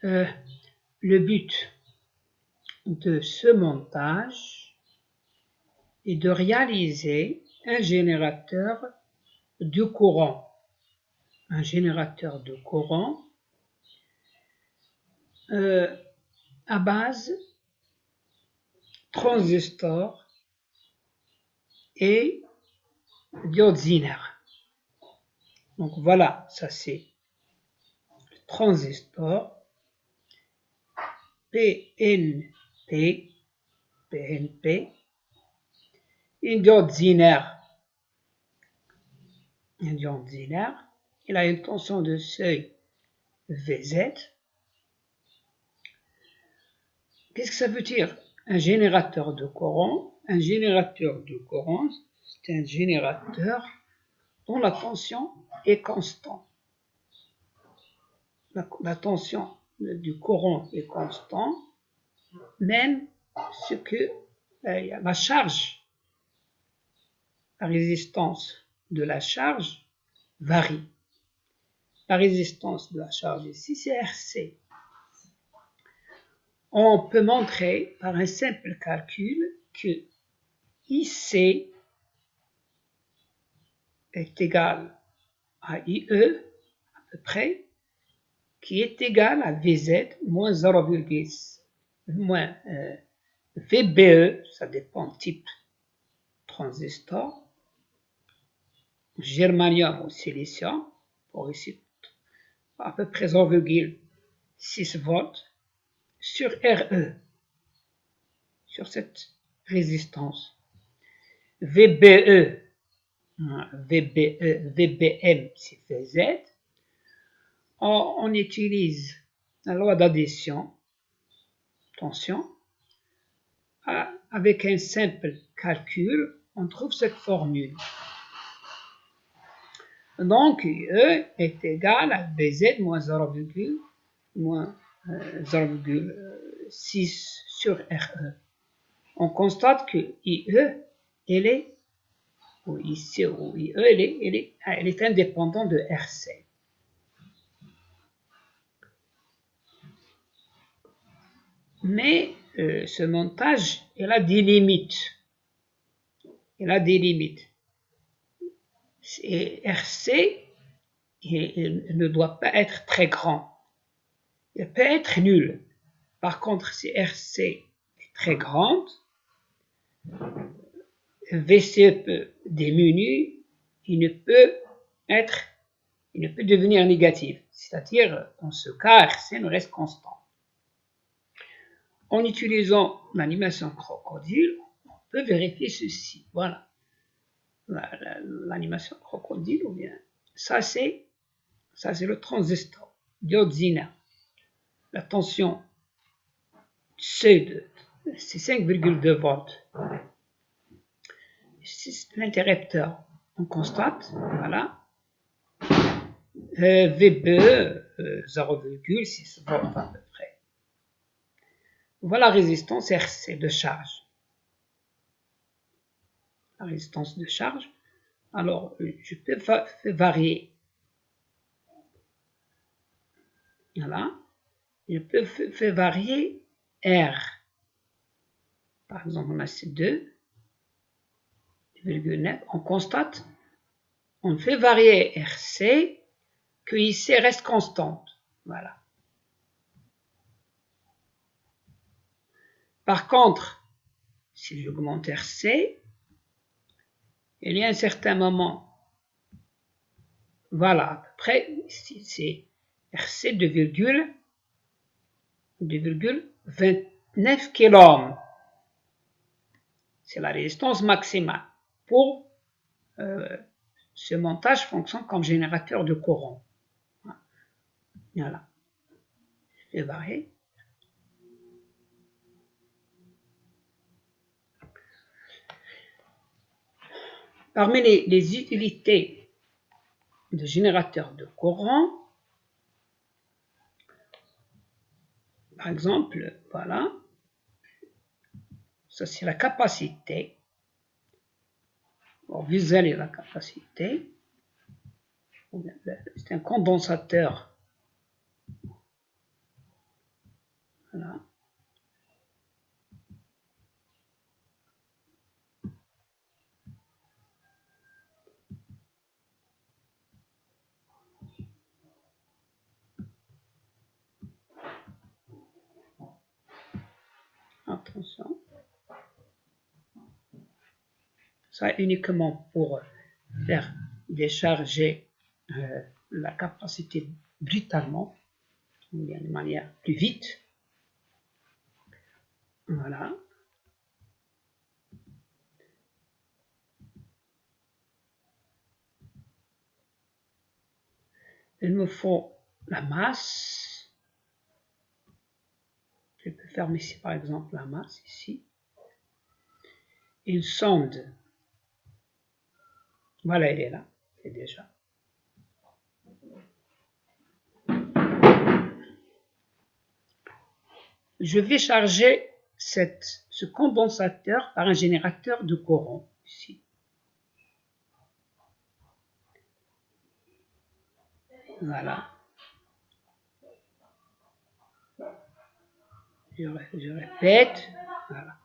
Le but de ce montage est de réaliser un générateur de courant. Un générateur de courant à base transistor et dioxynaire. Donc voilà, ça c'est le transistor PNP, une diode zinaire. Il a une tension de seuil VZ. Qu'est-ce que ça veut dire? Un générateur de courant. Un générateur de courant, c'est un générateur dont la tension est constante. La tension du courant est constante, même ce que la charge, la résistance de la charge varie. La résistance de la charge ici, c'est RC. On peut montrer par un simple calcul que IC est égal à IE, à peu près, qui est égal à VZ moins 0,6 moins VBE, ça dépend type transistor, germanium ou silicium, pour ici à peu près 0,6 volts sur RE, sur cette résistance. VBE, VBM, c'est VZ. On utilise la loi d'addition, attention, avec un simple calcul, on trouve cette formule. Donc, E est égal à VZ moins 0,6 sur RE. On constate que IE, elle est indépendante de RC. Mais ce montage, il a des limites. Et RC il ne doit pas être très grand. Il peut être nul. Par contre, si RC est très grande, VC peut diminuer, il ne peut devenir négatif. C'est-à-dire, dans ce cas, RC ne reste constant. En utilisant l'animation crocodile, on peut vérifier ceci. Voilà. L'animation crocodile, ou bien ça c'est le transistor dioxynaire. La tension c'est 5,2 volts. C'est l'interrupteur. On constate, voilà, VBE 0,6 volts à peu près. Voilà la résistance RC de charge. La résistance de charge. Alors, je peux varier. Voilà. Je peux faire varier R. Par exemple, on a ces 2,9. On constate, on fait varier RC, que IC reste constante. Voilà. Par contre, si j'augmente RC, il y a un certain moment, voilà, à peu près, c'est RC 2,29 kΩ. C'est la résistance maximale. Pour ce montage fonctionne comme générateur de courant. Voilà. Je vais varier. Parmi les utilités de générateur de courant, par exemple, voilà, ça c'est la capacité. Bon, visualisez la capacité. C'est un condensateur Voilà. Attention. Ça uniquement pour faire décharger la capacité brutalement, ou bien de manière plus vite. Voilà. Il me faut la masse. Je peux faire ici par exemple la masse ici. Une sonde. Voilà, elle est là. C'est déjà. Je vais charger ce condensateur par un générateur de courant ici. Voilà. Je répète. Voilà.